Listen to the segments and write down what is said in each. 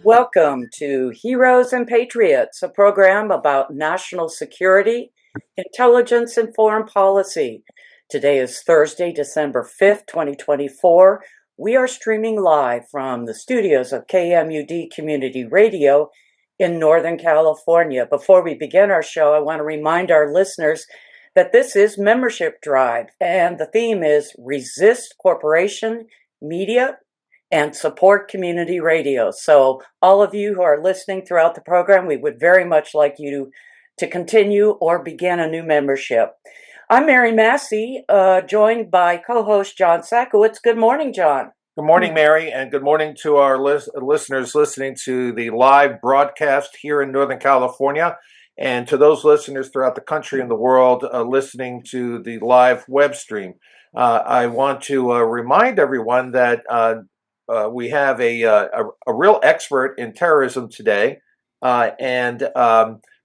Welcome to Heroes and Patriots, a program about national security, intelligence, and foreign policy. Today is Thursday, December 5th, 2024. We are streaming live from the studios of KMUD Community Radio in Northern California. Before we begin our show, I want to remind our listeners that this is Membership Drive, and the theme is Resist Corporation, Media, and support community radio. So all of you who are listening throughout the program, we would very much like you to continue or begin a new membership. I'm Mary Massey, joined by co-host John SAKOWICZ. Good morning, John. Good morning, Mary, and good morning to our listeners listening to the live broadcast here in Northern California, and to those listeners throughout the country and the world listening to the live web stream. I want to remind everyone that we have a real expert in terrorism today, and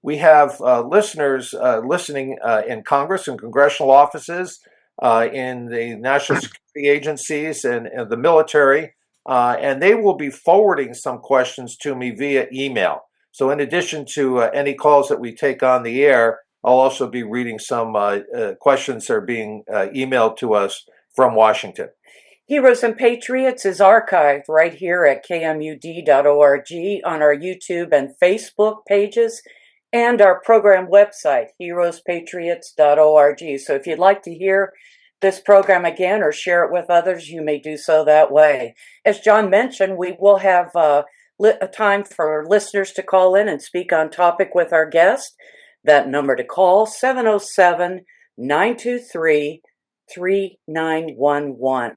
we have listeners listening in Congress and congressional offices, in the national security agencies and the military, and they will be forwarding some questions to me via email. So in addition to any calls that we take on the air, I'll also be reading some questions that are being emailed to us from Washington. Heroes and Patriots is archived right here at kmud.org on our YouTube and Facebook pages and our program website, heroespatriots.org. So if you'd like to hear this program again or share it with others, you may do so that way. As John mentioned, we will have a time for listeners to call in and speak on topic with our guest. That number to call, 707-923-3911.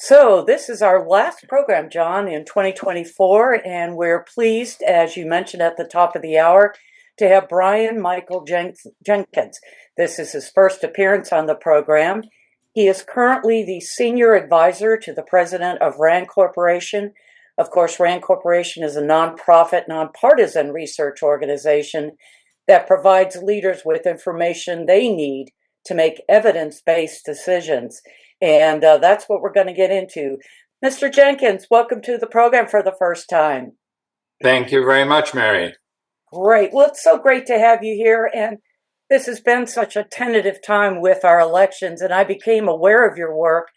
So this is our last program, John, in 2024, and we're pleased, as you mentioned at the top of the hour, to have Brian Michael Jenkins. This is his first appearance on the program. He is currently the senior advisor to the president of RAND Corporation. Of course, RAND Corporation is a nonprofit, nonpartisan research organization that provides leaders with information they need to make evidence-based decisions. And that's what we're going to get into. Mr. Jenkins, welcome to the program for the first time. Thank you very much, Mary. Great. Well, it's so great to have you here. And this has been such a tentative time with our elections. And I became aware of your work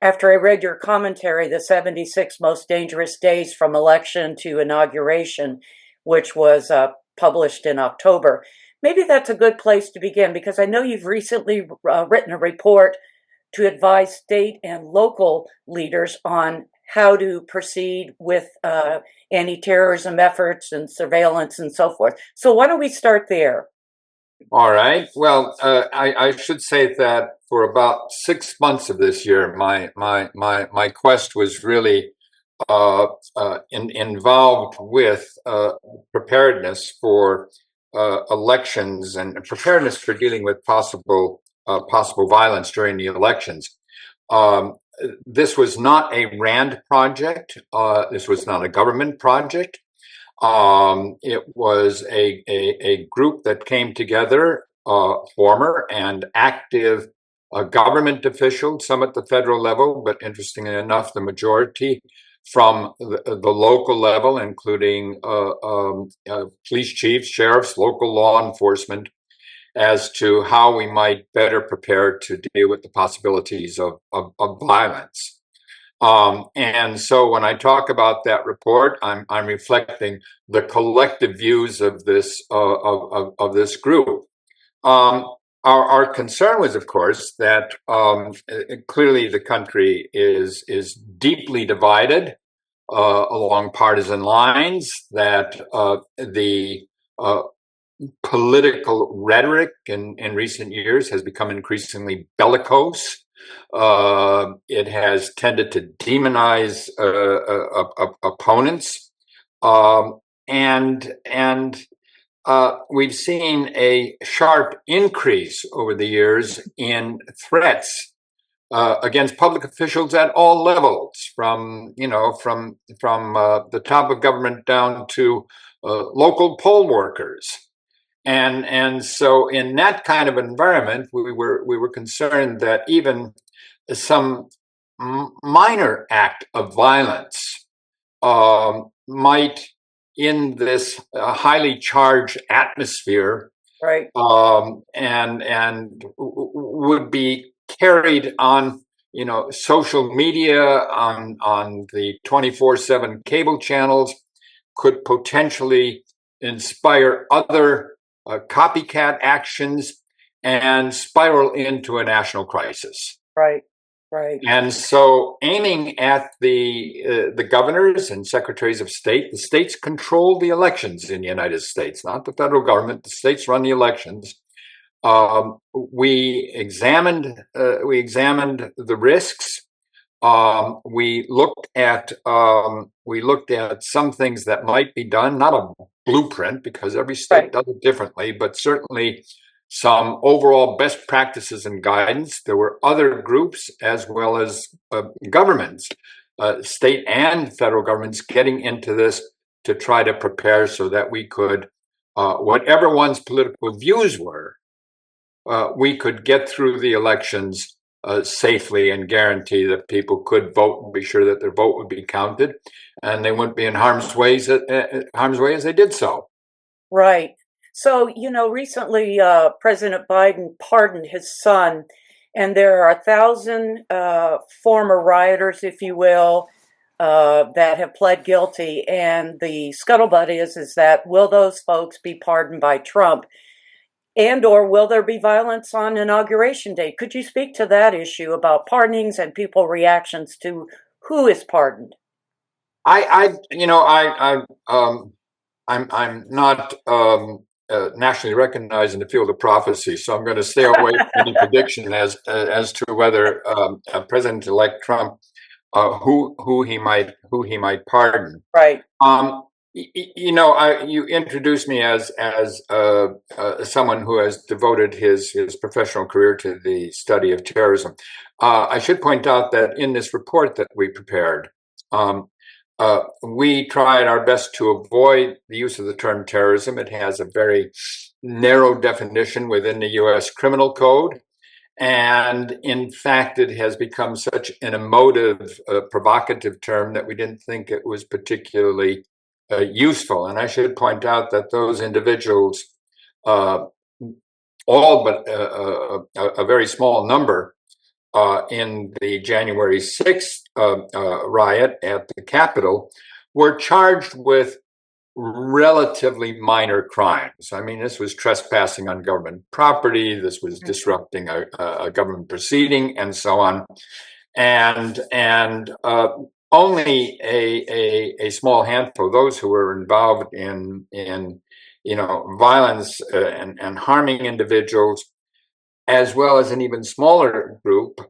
after I read your commentary, The 76 Most Dangerous Days from Election to Inauguration, which was published in October. Maybe that's a good place to begin, because I know you've recently written a report to advise state and local leaders on how to proceed with anti-terrorism efforts and surveillance and so forth. So why don't we start there? All right. Well, I should say that for about 6 months of this year, my quest was really involved with preparedness for elections and preparedness for dealing with possible violence during the elections. This was not a RAND project. This was not a government project. It was a group that came together, former and active government officials, some at the federal level, but interestingly enough, the majority from the local level, including police chiefs, sheriffs, local law enforcement, as to how we might better prepare to deal with the possibilities of violence. And so when I talk about that report, I'm reflecting the collective views of this group. Our concern was, of course, that clearly the country is deeply divided along partisan lines, that the political rhetoric in recent years has become increasingly bellicose. It has tended to demonize opponents, and we've seen a sharp increase over the years in threats against public officials at all levels, from the top of government down to local poll workers. And so in that kind of environment, we were concerned that even some minor act of violence might, in this highly charged atmosphere, Right. and would be carried on, social media, on the 24/7 cable channels, could potentially inspire other copycat actions and spiral into a national crisis. Right. Right. And so, aiming at the governors and secretaries of state, the states control the elections in the United States, not the federal government. The states run the elections. We examined the risks. We looked at some things that might be done, not a blueprint because every state does it differently, but certainly some overall best practices and guidance. There were other groups as well as governments, state and federal governments, getting into this to try to prepare so that we could, whatever one's political views were, we could get through the elections safely and guarantee that people could vote and be sure that their vote would be counted, and they wouldn't be in harm's way as they did so. Right. So, recently President Biden pardoned his son, and there are 1,000 former rioters, if you will, that have pled guilty. And the scuttlebutt is that will those folks be pardoned by Trump? And or will there be violence on Inauguration Day? Could you speak to that issue about pardonings and people reactions to who is pardoned? I'm not nationally recognized in the field of prophecy, so I'm going to stay away from any prediction as to whether President-elect Trump, who he might pardon. Right. You introduced me as someone who has devoted his professional career to the study of terrorism. I should point out that in this report that we prepared, we tried our best to avoid the use of the term terrorism. It has a very narrow definition within the U.S. Criminal Code. And in fact, it has become such an emotive, provocative term that we didn't think it was particularly useful. And I should point out that those individuals, all but a very small number, in the January 6th riot at the Capitol, were charged with relatively minor crimes. I mean, this was trespassing on government property, this was disrupting a government proceeding, and so on. And only a small handful, those who were involved in violence and harming individuals, as well as an even smaller group.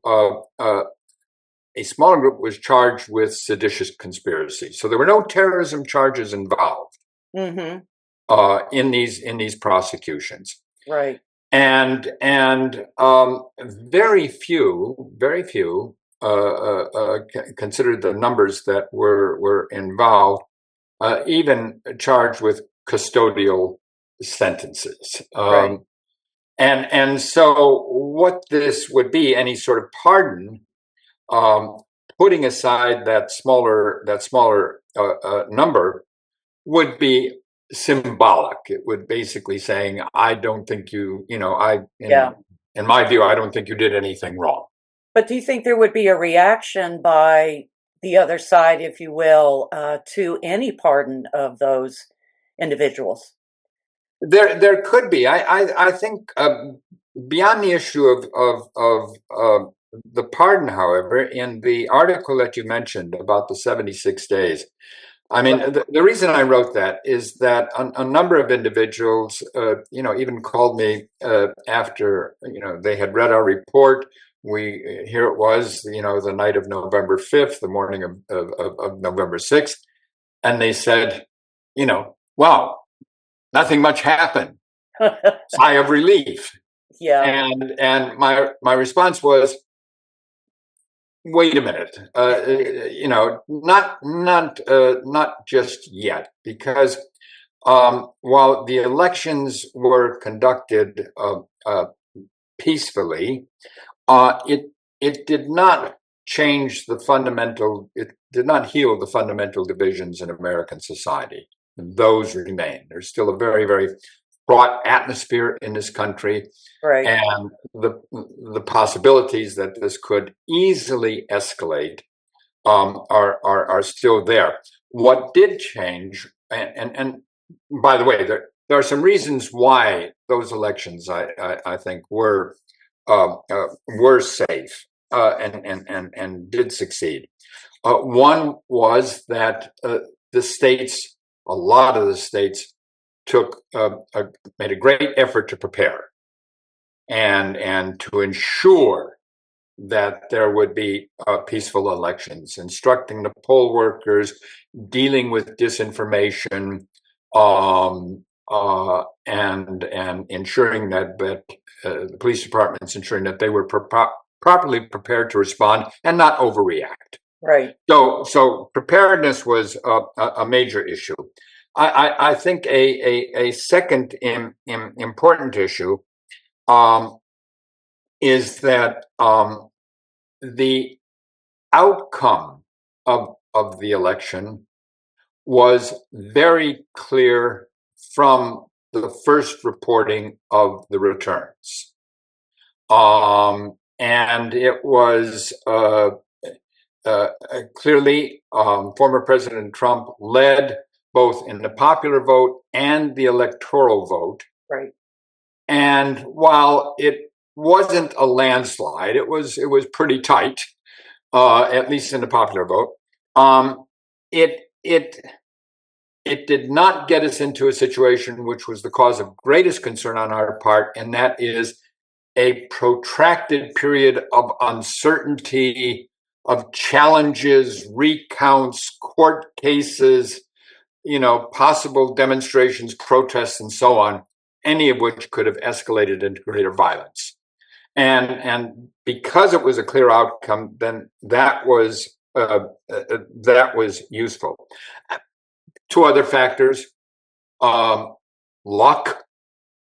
A smaller group was charged with seditious conspiracy. So there were no terrorism charges involved in these prosecutions. Right. And very few considered the numbers that were involved, even charged with custodial sentences. Right. And so what this would be, any sort of pardon, putting aside that smaller number, would be symbolic. It would basically saying, I don't think in my view, I don't think you did anything wrong. But do you think there would be a reaction by the other side, if you will, to any pardon of those individuals? There could be. I think beyond the issue of the pardon, however, in the article that you mentioned about the 76 days, I mean, the reason I wrote that is that a number of individuals, even called me after they had read our report. Here it was, the night of November 5th, the morning of November 6th, and they said, wow, nothing much happened. Sigh of relief. Yeah. And my response was, wait a minute, not just yet, because while the elections were conducted peacefully, it did not change it did not heal the fundamental divisions in American society. Those remain. There's still a very, very fraught atmosphere in this country. Right. And the possibilities that this could easily escalate are still there. What did change, and by the way, there are some reasons why those elections I think were safe and did succeed. One was that a lot of the states made a great effort to prepare and to ensure that there would be peaceful elections, instructing the poll workers, dealing with disinformation, and ensuring that the police departments ensuring that they were properly prepared to respond and not overreact. Right. So preparedness was a major issue. I think a second important issue is that the outcome of the election was very clear from the first reporting of the returns. And it was clearly former President Trump led both in the popular vote and the electoral vote. Right. And while it wasn't a landslide, it was pretty tight, at least in the popular vote. It did not get us into a situation which was the cause of greatest concern on our part, and that is a protracted period of uncertainty, of challenges, recounts, court cases, possible demonstrations, protests, and so on, any of which could have escalated into greater violence. And because it was a clear outcome, then that was useful. Two other factors: luck,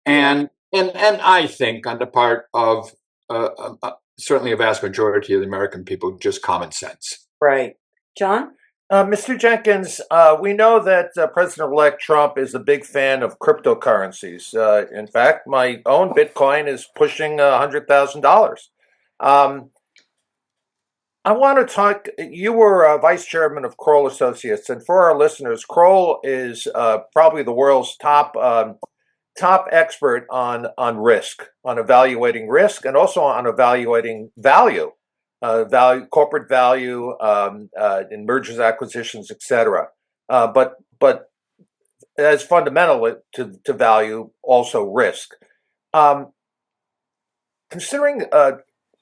and I think on the part of certainly a vast majority of the American people, just common sense. Right, John. Mr. Jenkins, we know that President-elect Trump is a big fan of cryptocurrencies. In fact, my own Bitcoin is pushing $100,000. I want to talk. You were vice chairman of Kroll Associates, and for our listeners, Kroll is probably the world's top expert on risk, on evaluating risk, and also on evaluating value. Corporate value, in mergers, acquisitions, etc. But as fundamental to value, also risk. Considering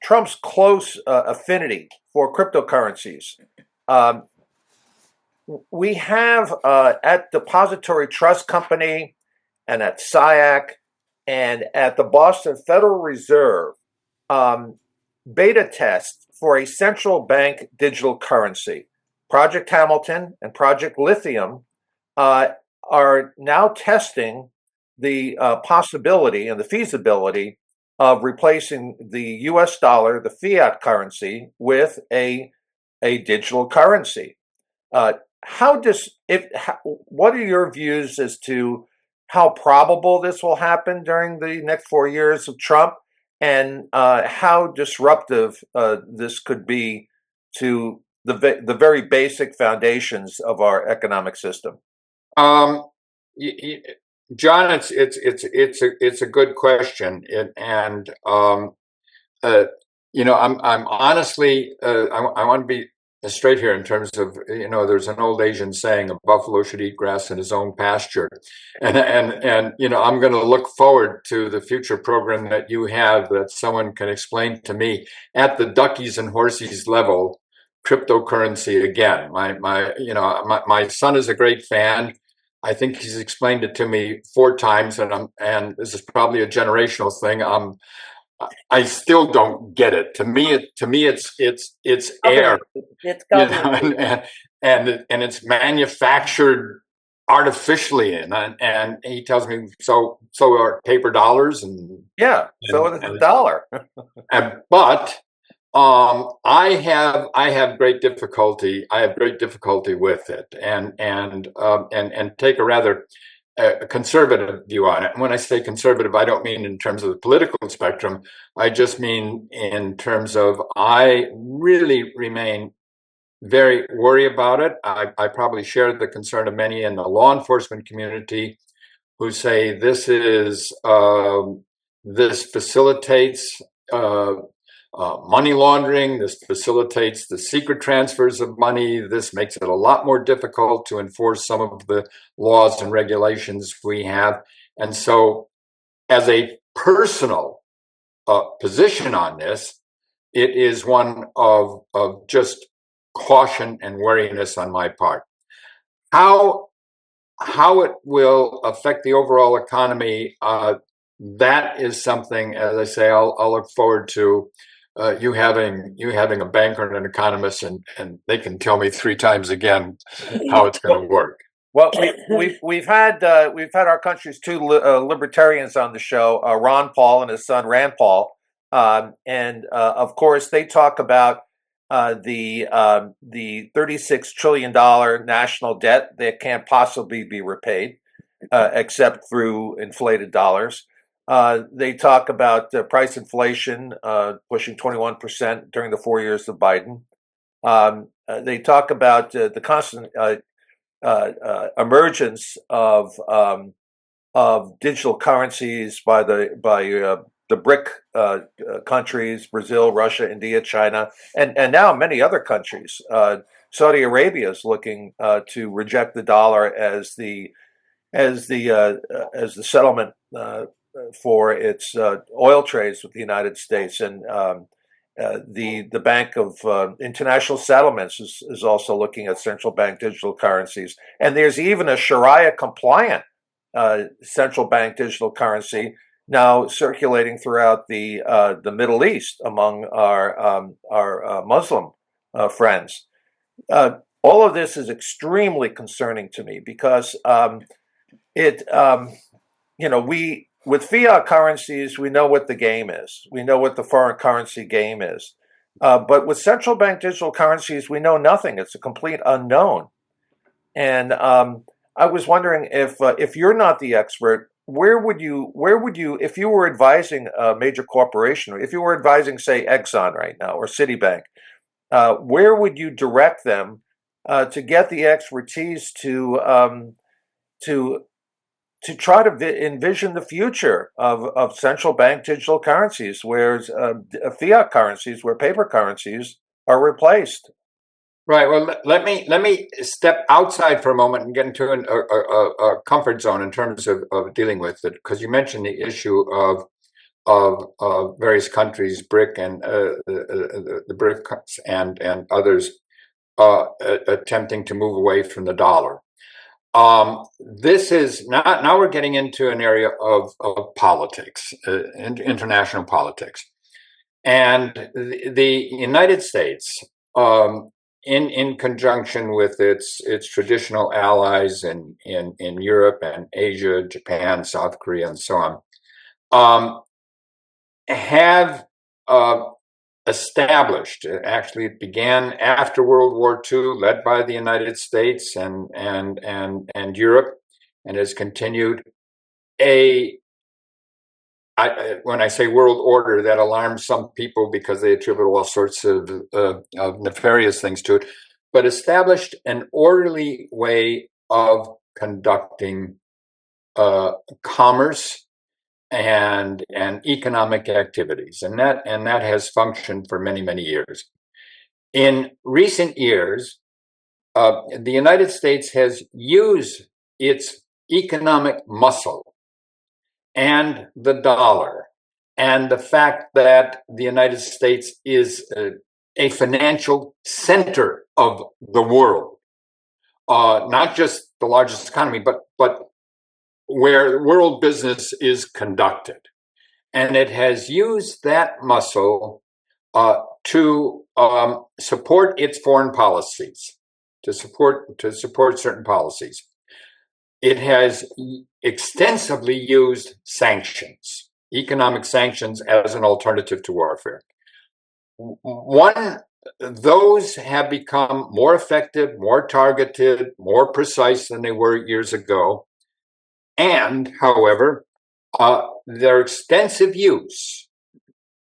Trump's close affinity for cryptocurrencies, we have at Depository Trust Company and at SIAC and at the Boston Federal Reserve beta tests for a central bank digital currency. Project Hamilton and Project Lithium are now testing the possibility and the feasibility of replacing the US dollar, the fiat currency, with a digital currency. What are your views as to how probable this will happen during the next 4 years of Trump, and how disruptive this could be to the very basic foundations of our economic system? John, it's a good question, I'm honestly I want to be straight here in terms of there's an old Asian saying, a buffalo should eat grass in his own pasture, and I'm going to look forward to the future program that you have, that someone can explain to me at the duckies and horsies level cryptocurrency again. My son is a great fan. I think he's explained it to me 4 times, and this is probably a generational thing. I still don't get it. To me, it's air, and it's manufactured artificially, and he tells me so are paper dollars, and so is the dollar. But I have great difficulty. I have great difficulty with it, and take a rather conservative view on it. And when I say conservative, I don't mean in terms of the political spectrum. I just mean in terms of I really remain very worried about it. I probably share the concern of many in the law enforcement community who say this facilitates money laundering. This facilitates the secret transfers of money. This makes it a lot more difficult to enforce some of the laws and regulations we have. And so, as a personal position on this, it is one of just caution and wariness on my part. How it will affect the overall economy, that is something, as I say, I'll look forward to you having a banker and an economist, and they can tell me 3 times again how it's going to work. Well, we've had our country's 2 libertarians on the show, Ron Paul and his son Rand Paul, and of course they talk about the $36 trillion national debt that can't possibly be repaid except through inflated dollars. They talk about price inflation pushing 21% during the 4 years of Biden. They talk about the constant emergence of digital currencies by the BRIC countries: Brazil, Russia, India, China, and now many other countries. Saudi Arabia is looking to reject the dollar as the settlement for its oil trades with the United States, and the Bank of International Settlements is also looking at central bank digital currencies, and there's even a Sharia compliant central bank digital currency now circulating throughout the Middle East among our Muslim friends. All of this is extremely concerning to me because we, with fiat currencies, we know what the game is. We know what the foreign currency game is. But with central bank digital currencies, we know nothing. It's a complete unknown. And I was wondering if you're not the expert, where would you, if you were advising a major corporation, or if you were advising, say, Exxon right now or Citibank, where would you direct them to get the expertise to try to envision the future of central bank digital currencies, where fiat currencies, where paper currencies are replaced? Right. Well, let me step outside for a moment and get into a comfort zone in terms of dealing with it, because you mentioned the issue of various countries, BRIC and the BRICS and others attempting to move away from the dollar. This is now we're getting into an area of politics, international politics, and the United States, in conjunction with its traditional allies in Europe and Asia, Japan, South Korea, and so on, have established. Actually, it began after World War II, led by the United States and Europe, and has continued when I say world order, that alarms some people because they attribute all sorts of nefarious things to it, but established an orderly way of conducting commerce and economic activities, and that has functioned for many years. In recent years, the United States has used its economic muscle and the dollar, and the fact that the United States is a financial center of the world, not just the largest economy, but where world business is conducted. And it has used that muscle to support its foreign policies, to support certain policies. It has extensively used sanctions, economic sanctions, as an alternative to warfare. those have become more effective, more targeted, more precise than they were years ago. And, however, their extensive use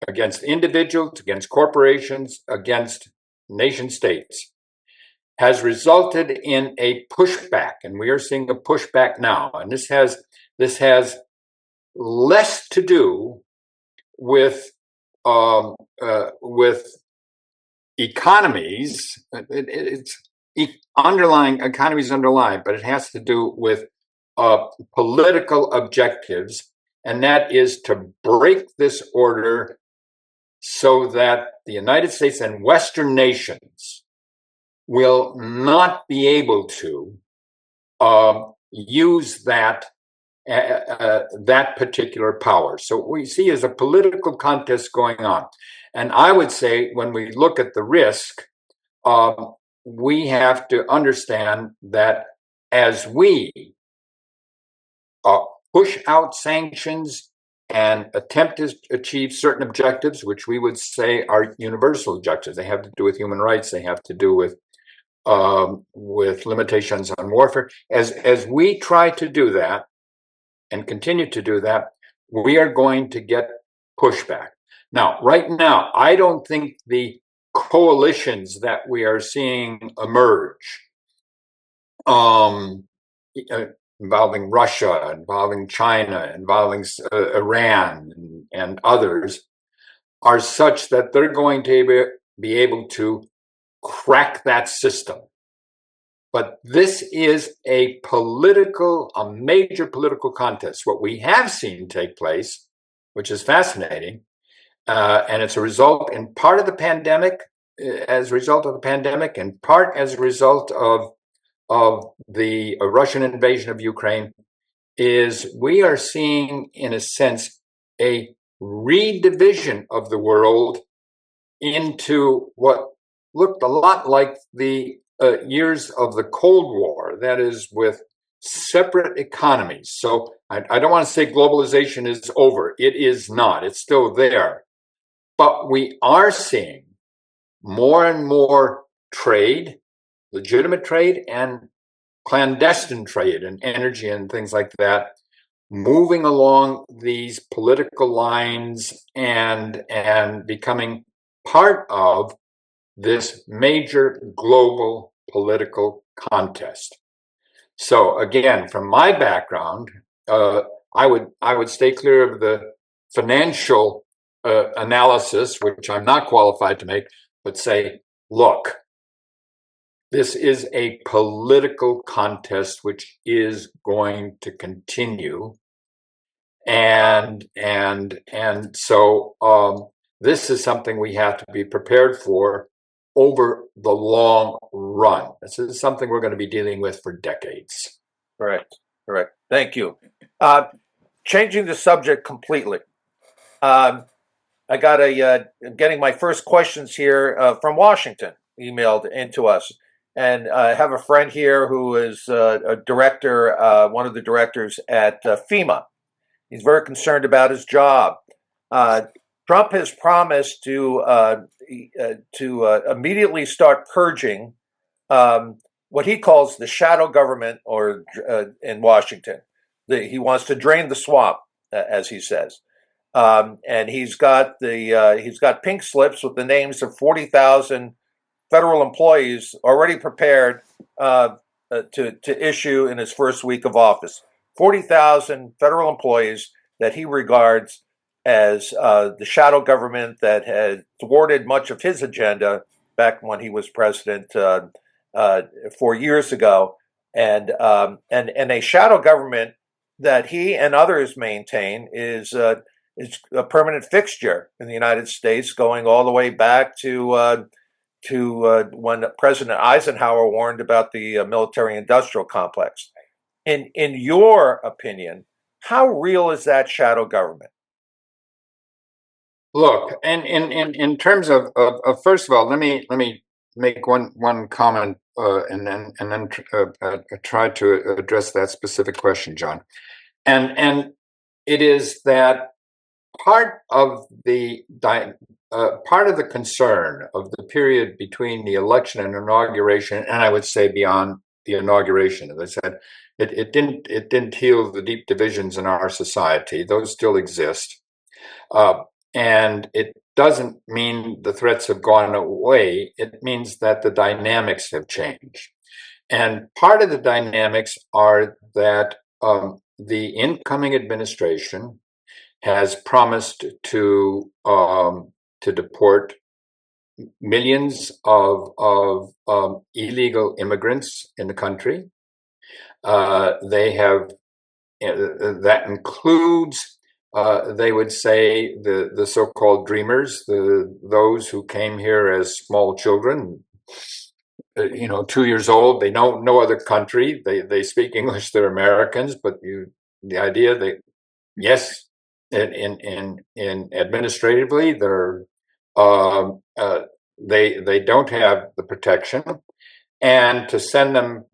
against individuals, against corporations, against nation states has resulted in a pushback, and we are seeing a pushback now. And this has less to do with economies. It's underlying economies underlying, but it has to do with political objectives, and that is to break this order so that the United States and Western nations will not be able to use that particular power. So what we see is a political contest going on. And I would say when we look at the risk, we have to understand that as we push out sanctions and attempt to achieve certain objectives, which we would say are universal objectives. They have to do with human rights. They have to do with limitations on warfare. As we try to do that and continue to do that, we are going to get pushback. Now, right now, I don't think the coalitions that we are seeing emerge, involving Russia, involving China, involving Iran, and others, are such that they're going to be able to crack that system. But this is a major political contest. What we have seen take place, which is fascinating, and it's a result in part of the pandemic, and part as a result of the Russian invasion of Ukraine, is we are seeing, in a sense, a redivision of the world into what looked a lot like the years of the Cold War, that is, with separate economies. So I don't want to say globalization is over. It is not. It's still there. But we are seeing more and more trade, legitimate trade and clandestine trade and energy and things like that, moving along these political lines and becoming part of this major global political contest. So again, from my background, I would stay clear of the financial analysis, which I'm not qualified to make, but say, look, this is a political contest which is going to continue, and so this is something we have to be prepared for over the long run. This is something we're going to be dealing with for decades. Correct. Thank you. Changing the subject completely. I got getting my first questions here from Washington emailed into us. And I have a friend here who is a director, one of the directors at FEMA. He's very concerned about his job. Trump has promised to immediately start purging what he calls the shadow government, or in Washington. He wants to drain the swamp, as he says. And he's got pink slips with the names of 40,000 federal employees already prepared to issue in his first week of office. 40,000 federal employees that he regards as the shadow government that had thwarted much of his agenda back when he was president 4 years ago, and a shadow government that he and others maintain is a permanent fixture in the United States, going all the way back to when President Eisenhower warned about the military-industrial complex. In your opinion, how real is that shadow government? Look, and in terms of first of all, let me make one comment and then try to address that specific question, John. And it is that part of the part of the concern of the period between the election and inauguration, and I would say beyond the inauguration, as I said, it didn't heal the deep divisions in our society. Those still exist, and it doesn't mean the threats have gone away. It means that the dynamics have changed, and part of the dynamics are that the incoming administration has promised to deport millions of illegal immigrants in the country. They have that includes, they would say, the so-called dreamers, those who came here as small children, 2 years old. They know no other country. They speak English. They're Americans, but the idea that yes, in administratively, they're they don't have the protection, and to send them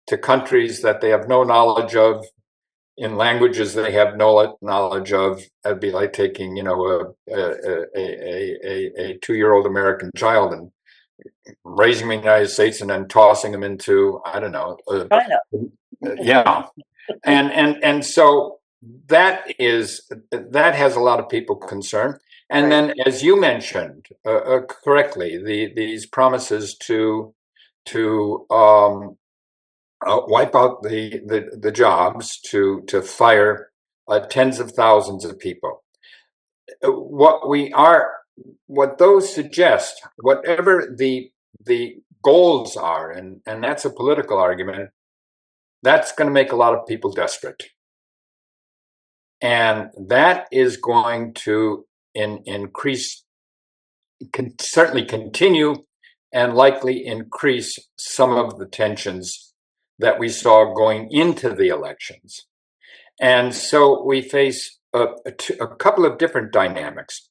to countries that they have no knowledge of, in languages they have no knowledge of, that'd be like taking a 2-year-old American child and raising them in the United States and then tossing them into, I don't know, China. Yeah, and so that has a lot of people concerned. And Right. then, as you mentioned correctly, these promises to wipe out the jobs, to fire tens of thousands of people. What those suggest, whatever the goals are, and that's a political argument, that's going to make a lot of people desperate. And that is going to increase, certainly continue, and likely increase some of the tensions that we saw going into the elections. And so we face a couple of different dynamics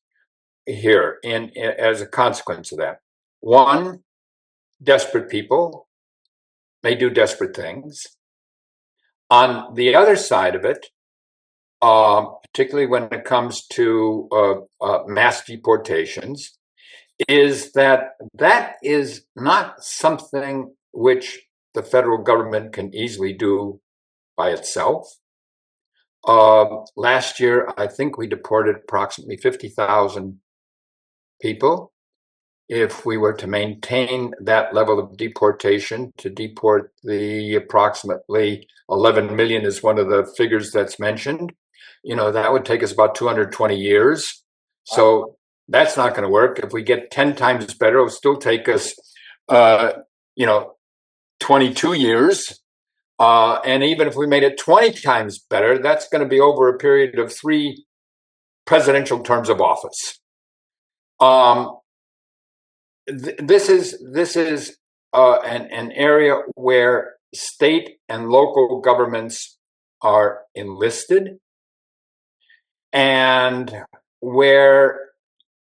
here as a consequence of that. One, desperate people may do desperate things. On the other side of it, particularly when it comes to mass deportations, is that is not something which the federal government can easily do by itself. Last year, I think we deported approximately 50,000 people. If we were to maintain that level of deportation, to deport the approximately 11 million is one of the figures that's mentioned, that would take us about 220 years. So that's not going to work. If we get 10 times better, it'll still take us, 22 years. And even if we made it 20 times better, that's going to be over a period of 3 presidential terms of office. This is an area where state and local governments are enlisted, and where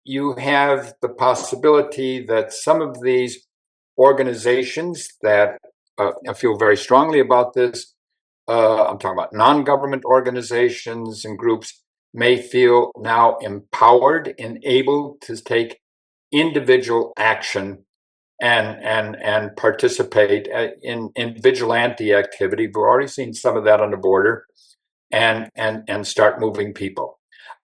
you have the possibility that some of these organizations that I feel very strongly about this, I'm talking about non-government organizations and groups, may feel now empowered and able to take individual action and participate in vigilante activity. We've already seen some of that on the border, and start moving people.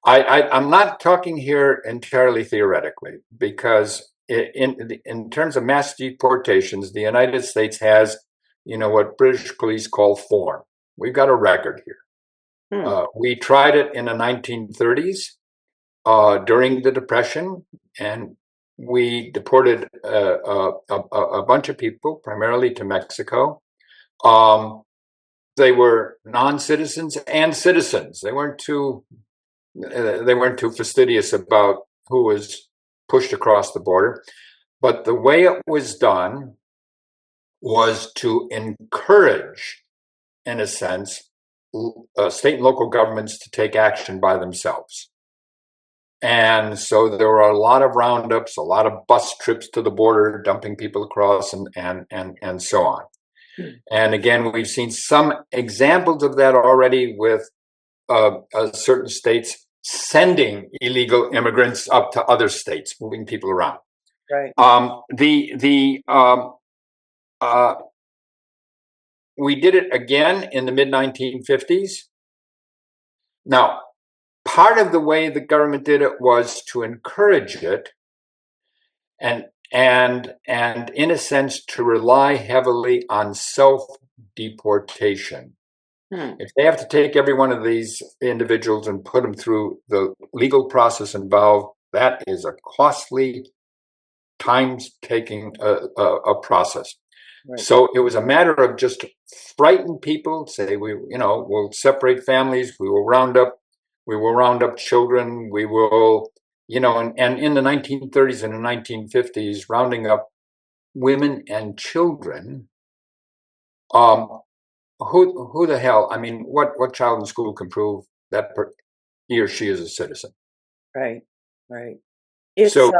I'm not talking here entirely theoretically, because in terms of mass deportations, the United States has, what British police call form. We've got a record here. We tried it in the 1930s during the Depression, and we deported a bunch of people, primarily to Mexico. They were non-citizens and citizens. They weren't too fastidious about who was pushed across the border. But the way it was done was to encourage, in a sense, state and local governments to take action by themselves. And so there were a lot of roundups, a lot of bus trips to the border, dumping people across, and so on. And again, we've seen some examples of that already with certain states sending illegal immigrants up to other states, moving people around. Right. We did it again in the mid-1950s. Now, part of the way the government did it was to encourage it, and in a sense to rely heavily on self-deportation. If they have to take every one of these individuals and put them through the legal process involved, that is a costly, time-taking process. Right. So it was a matter of just frighten people, say we'll separate families, we will round up children, we will, and in the 1930s and the 1950s, rounding up women and children. Who the hell? I mean, what child in school can prove that he or she is a citizen? Right. So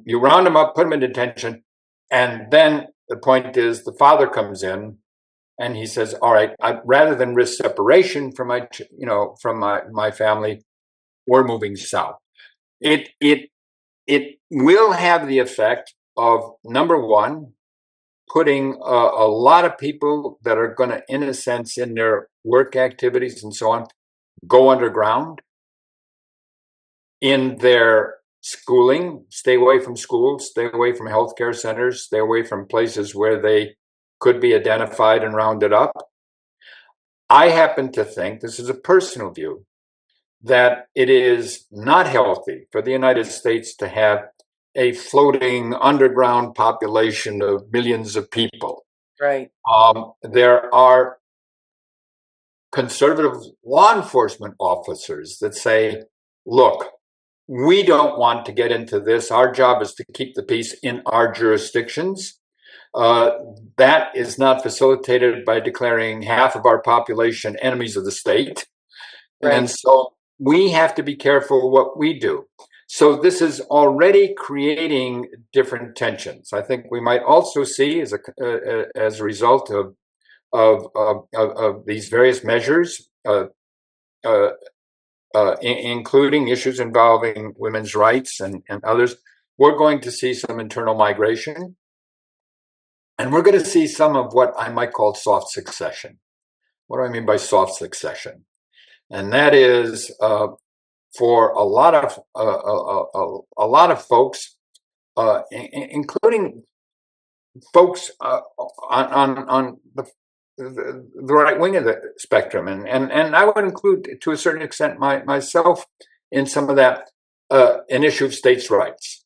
you round them up, put them in detention, and then the point is the father comes in and he says, "All right, rather than risk separation from my family, we're moving south." It will have the effect of, number one, putting a lot of people that are going to, in a sense, in their work activities and so on, go underground. In their schooling, stay away from schools, stay away from healthcare centers, stay away from places where they could be identified and rounded up. I happen to think, this is a personal view, that it is not healthy for the United States to have a floating underground population of millions of people. Right. There are conservative law enforcement officers that say, look, we don't want to get into this. Our job is to keep the peace in our jurisdictions. That is not facilitated by declaring half of our population enemies of the state. Right. And so we have to be careful what we do. So this is already creating different tensions. I think we might also see, as a result of these various measures, including issues involving women's rights and others, we're going to see some internal migration. And we're going to see some of what I might call soft succession. What do I mean by soft succession? And that is for a lot of folks, including folks on the right wing of the spectrum, and I would include, to a certain extent, myself in some of that, an issue of states' rights.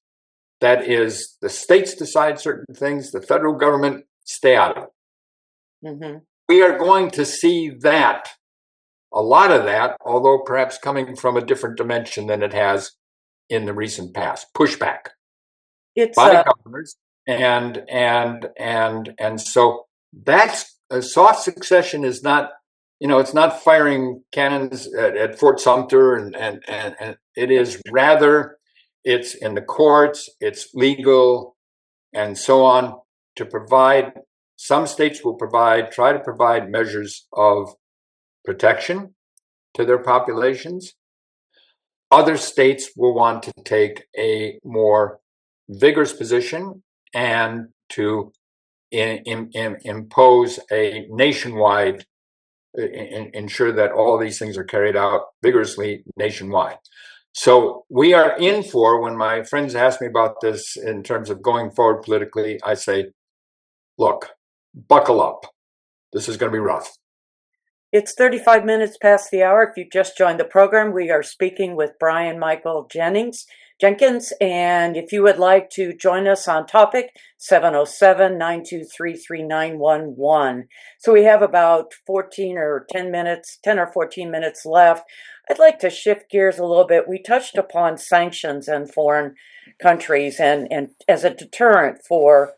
That is, the states decide certain things, the federal government stay out of it. Mm-hmm. We are going to see that, a lot of that, although perhaps coming from a different dimension than it has in the recent past. Pushback by governors, and so that's soft succession is not, it's not firing cannons at Fort Sumter, and it is rather, it's in the courts, it's legal, and so on, to provide. Some states will try to provide measures of protection to their populations. Other states will want to take a more vigorous position and to impose a nationwide, ensure that all these things are carried out vigorously nationwide. So we are in for, when my friends ask me about this in terms of going forward politically, I say, look, buckle up. This is going to be rough. It's 35 minutes past the hour. If you just joined the program, we are speaking with Brian Michael Jenkins. And if you would like to join us on topic, 707-923-3911. So we have about 10 or 14 minutes left. I'd like to shift gears a little bit. We touched upon sanctions in foreign countries and as a deterrent for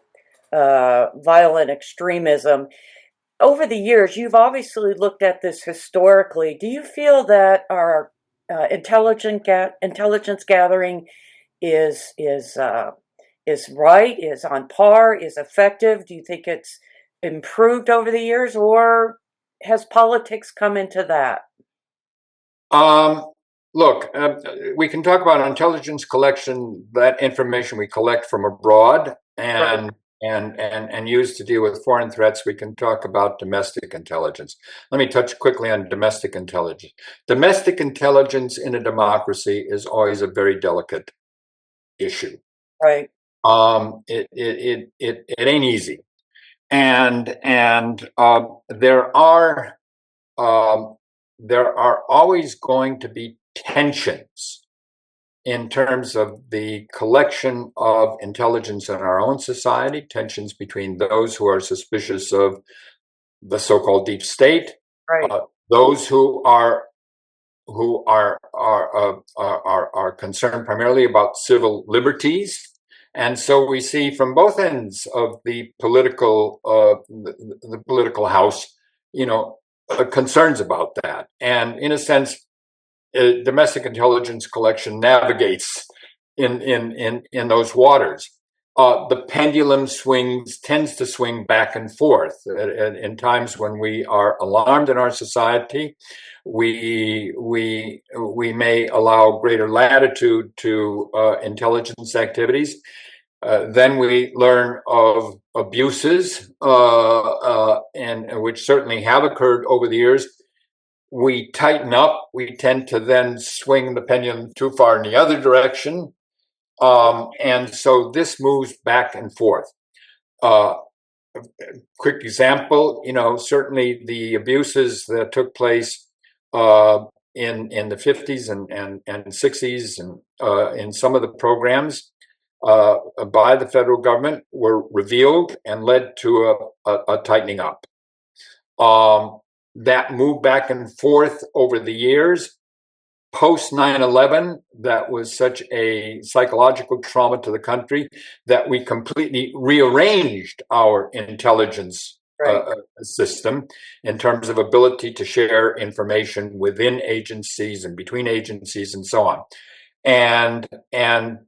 violent extremism. Over the years, you've obviously looked at this historically. Do you feel that our intelligence gathering is right, is on par, is effective? Do you think it's improved over the years, or has politics come into that? Look, we can talk about intelligence collection, that information we collect from abroad Right. and use to deal with foreign threats. We can talk about domestic intelligence. Let me touch quickly on domestic intelligence. Domestic intelligence in a democracy is always a very delicate issue. Right. It ain't easy, and um, there are always going to be tensions in terms of the collection of intelligence in our own society, tensions between those who are suspicious of the so-called deep state, Right. uh, those who are concerned primarily about civil liberties. And so we see from both ends of the political house, you know, concerns about that. And in a sense, domestic intelligence collection navigates in those waters. The pendulum tends to swing back and forth in times when we are alarmed in our society. We may allow greater latitude to intelligence activities. Then we learn of abuses, and which certainly have occurred over the years. We tighten up. We tend to then swing the pendulum too far in the other direction, and so this moves back and forth. Uh, Quick example, certainly the abuses that took place in the 50s and 60s and in some of the programs by the federal government were revealed and led to a tightening up. That moved back and forth over the years. Post 9/11, that was such a psychological trauma to the country that we completely rearranged our intelligence Right. system in terms of ability to share information within agencies and between agencies and so on.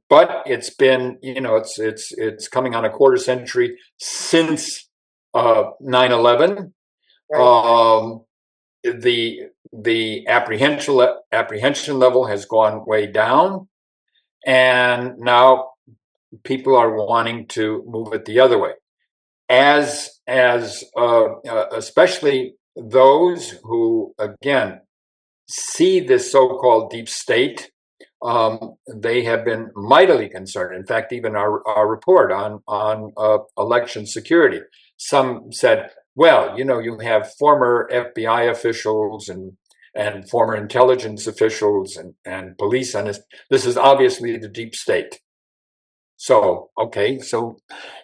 But it's been, it's coming on a quarter century since 9/11. Right. The apprehension level has gone way down, and now people are wanting to move it the other way, as especially those who again see this so-called deep state. They have been mightily concerned. In fact, even our report on election security, some said, well, you have former FBI officials and former intelligence officials and police, and this is obviously the deep state. So, okay, so,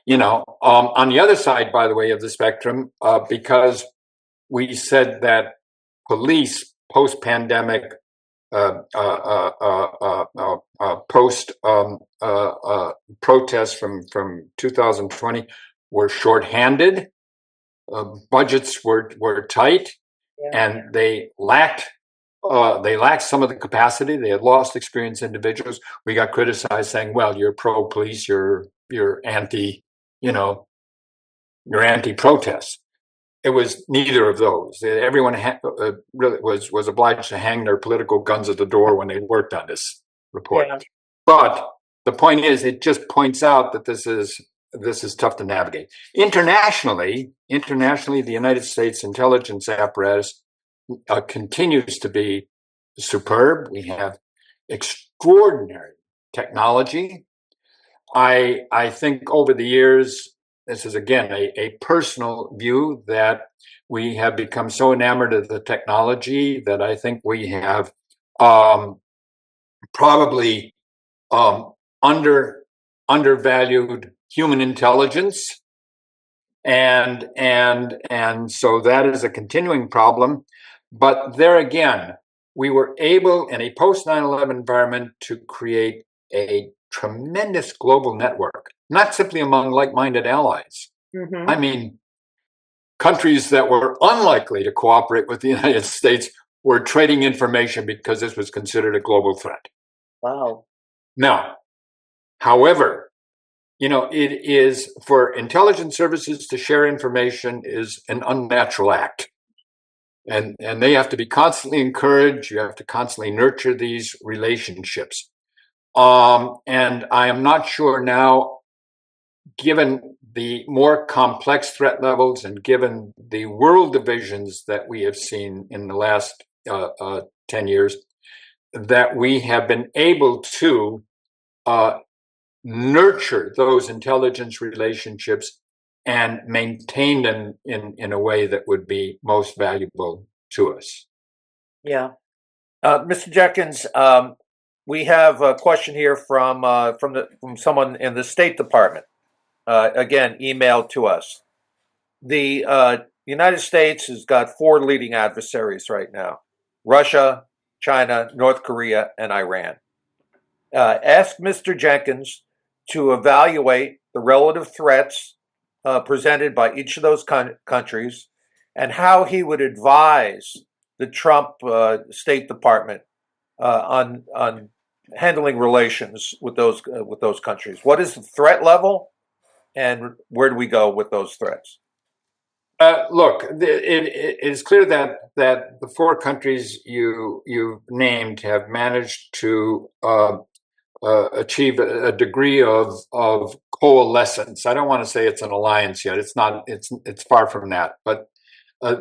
on the other side, by the way, of the spectrum, because we said that police post-pandemic, post protests from 2020 were shorthanded. Budgets were tight, Yeah. and they lacked some of the capacity. They had lost experienced individuals. We got criticized saying, "Well, you're pro-police, you're anti, you're anti-protest." It was neither of those. Everyone really was obliged to hang their political guns at the door when they worked on this report. Yeah. But the point is, it just points out that this is tough to navigate. Internationally, the United States intelligence apparatus continues to be superb. We have extraordinary technology. I think over the years, this is again a personal view, that we have become so enamored of the technology that I think we have probably undervalued human intelligence, and so that is a continuing problem. But there again, we were able in a post 9/11 environment to create a tremendous global network, not simply among like-minded allies. Mm-hmm. I mean, countries that were unlikely to cooperate with the United States were trading information because this was considered a global threat. Wow. Now, however, it is for intelligence services to share information is an unnatural act. and they have to be constantly encouraged. You have to constantly nurture these relationships. And I am not sure now, given the more complex threat levels and given the world divisions that we have seen in the last 10 years, that we have been able to nurture those intelligence relationships and maintain them in a way that would be most valuable to us. Yeah. Mr. Jenkins, we have a question here from someone in the State Department. Again, emailed to us. The United States has got four leading adversaries right now: Russia, China, North Korea, and Iran. Ask Mr. Jenkins to evaluate the relative threats presented by each of those countries and how he would advise the Trump State Department on handling relations with those countries. What is the threat level, and where do we go with those threats? Look, it is clear that the four countries you named have managed to achieve a degree of coalescence. I don't want to say it's an alliance yet. It's not. It's far from that. But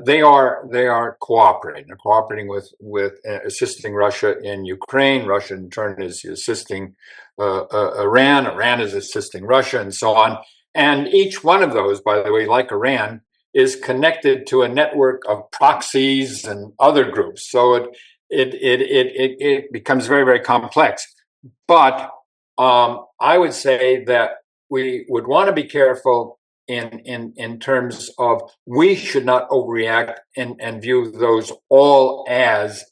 they are cooperating. They're cooperating with assisting Russia in Ukraine. Russia in turn is assisting Iran. Iran is assisting Russia, and so on. And each one of those, by the way, like Iran, is connected to a network of proxies and other groups. So it becomes very, very complex. But I would say that we would want to be careful in terms of we should not overreact and view those all as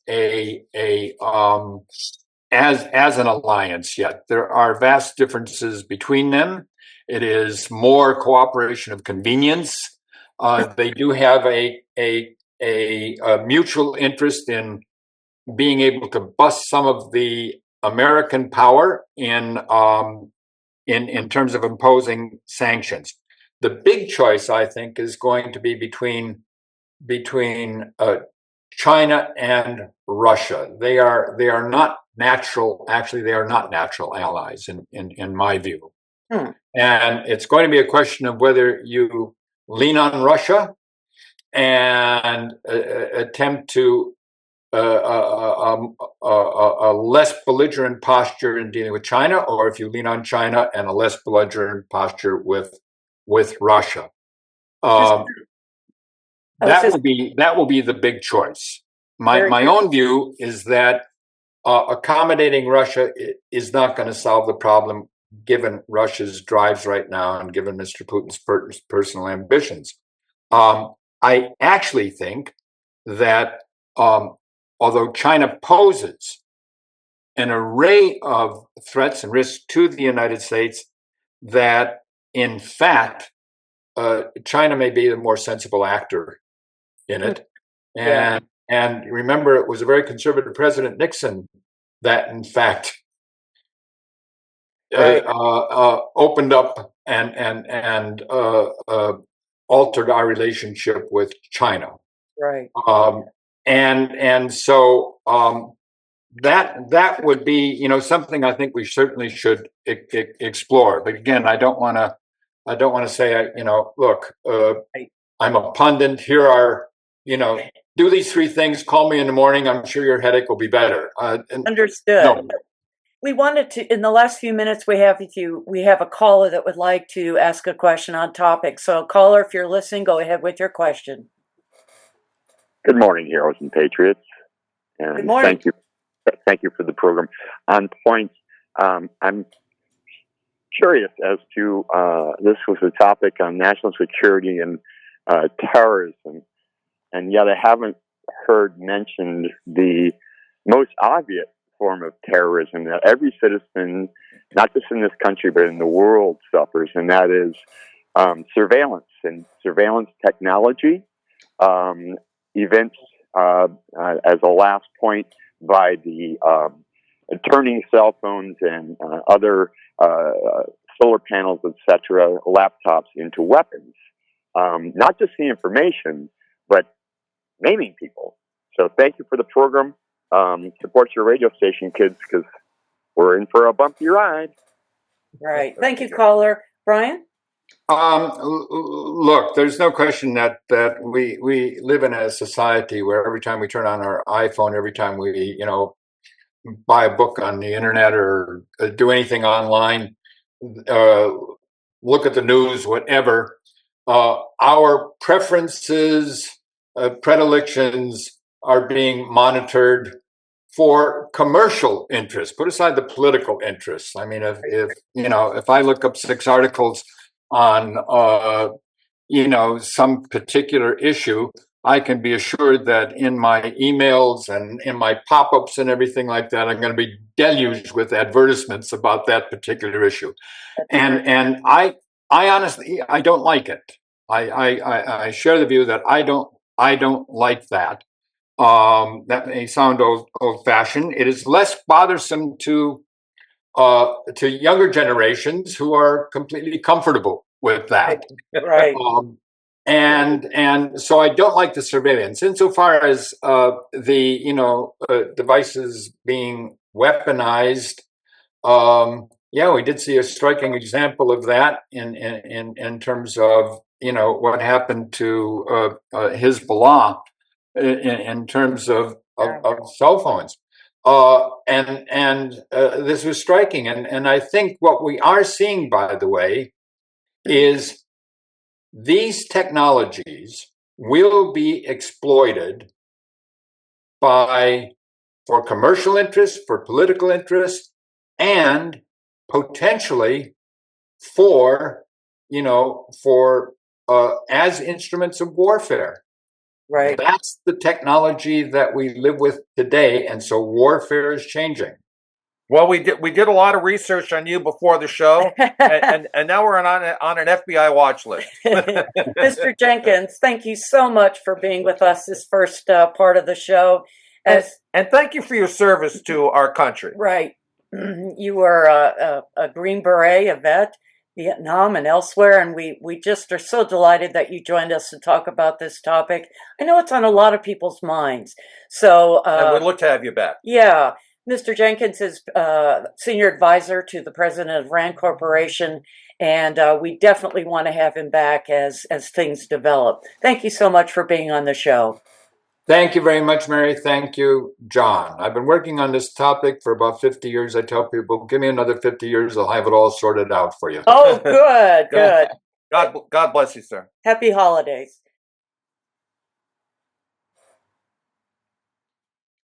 as an alliance yet. There are vast differences between them. It is more cooperation of convenience. They do have a mutual interest in being able to bust some of the American power in terms of imposing sanctions. The big choice, I think, is going to be between China and Russia. They are not natural. Actually, they are not natural allies in my view. And it's going to be a question of whether you lean on Russia and attempt to a less belligerent posture in dealing with China, or if you lean on China and a less belligerent posture with Russia. That will be the big choice. My own view is that accommodating Russia is not going to solve the problem, given Russia's drives right now and given Mr. Putin's personal ambitions. I actually think that although China poses an array of threats and risks to the United States, that in fact, China may be the more sensible actor in it. And remember, it was a very conservative President Nixon that in fact opened up and altered our relationship with China. Right. And so that would be something I think we certainly should explore. But again, I don't want to say look, I'm a pundit. Here are do these three things. Call me in the morning. I'm sure your headache will be better. Understood. No. We wanted to, in the last few minutes we have with you, we have a caller that would like to ask a question on topic. So caller, if you're listening, go ahead with your question. Good morning, heroes and patriots. And good morning. Thank you for the program. On point, I'm curious as to, this was a topic on national security and terrorism, and yet I haven't heard mentioned the most obvious form of terrorism that every citizen, not just in this country, but in the world suffers, and that is surveillance and surveillance technology. Events, as a last point, by the turning cell phones and other solar panels, etc., laptops into weapons. Not just the information, but maiming people. So thank you for the program. Support your radio station, kids, because we're in for a bumpy ride. Right. Thank you, caller. Brian? Look, there's no question that we live in a society where every time we turn on our iPhone, every time we, buy a book on the internet or do anything online, look at the news, whatever, our preferences, predilections are being monitored for commercial interests. Put aside the political interests. I mean, if I look up 6 articles on some particular issue, I can be assured that in my emails and in my pop-ups and everything like that, I'm going to be deluged with advertisements about that particular issue. And I honestly, I don't like it. I share the view that I don't like that. That may sound old-fashioned. It is less bothersome to younger generations who are completely comfortable with that. Right. And so I don't like the surveillance. Insofar as the devices being weaponized, we did see a striking example of that in terms of what happened to Hezbollah in terms of cell phones. This was striking. And I think what we are seeing, by the way, is these technologies will be exploited for commercial interest, for political interest, and potentially for as instruments of warfare. Right. That's the technology that we live with today, and so warfare is changing. Well, we did a lot of research on you before the show, and now we're on an FBI watch list. Mr. Jenkins, thank you so much for being with us this first part of the show. And thank you for your service to our country. Right. You were a Green Beret, a vet, Vietnam and elsewhere, and we just are so delighted that you joined us to talk about this topic. I know it's on a lot of people's minds. So and we'd look to have you back. Yeah. Mr. Jenkins is senior advisor to the president of RAND Corporation, and we definitely want to have him back as things develop. Thank you so much for being on the show. Thank you very much, Mary. Thank you, John. I've been working on this topic for about 50 years. I tell people, give me another 50 years, I'll have it all sorted out for you. Oh, good, good. God bless you, sir. Happy holidays.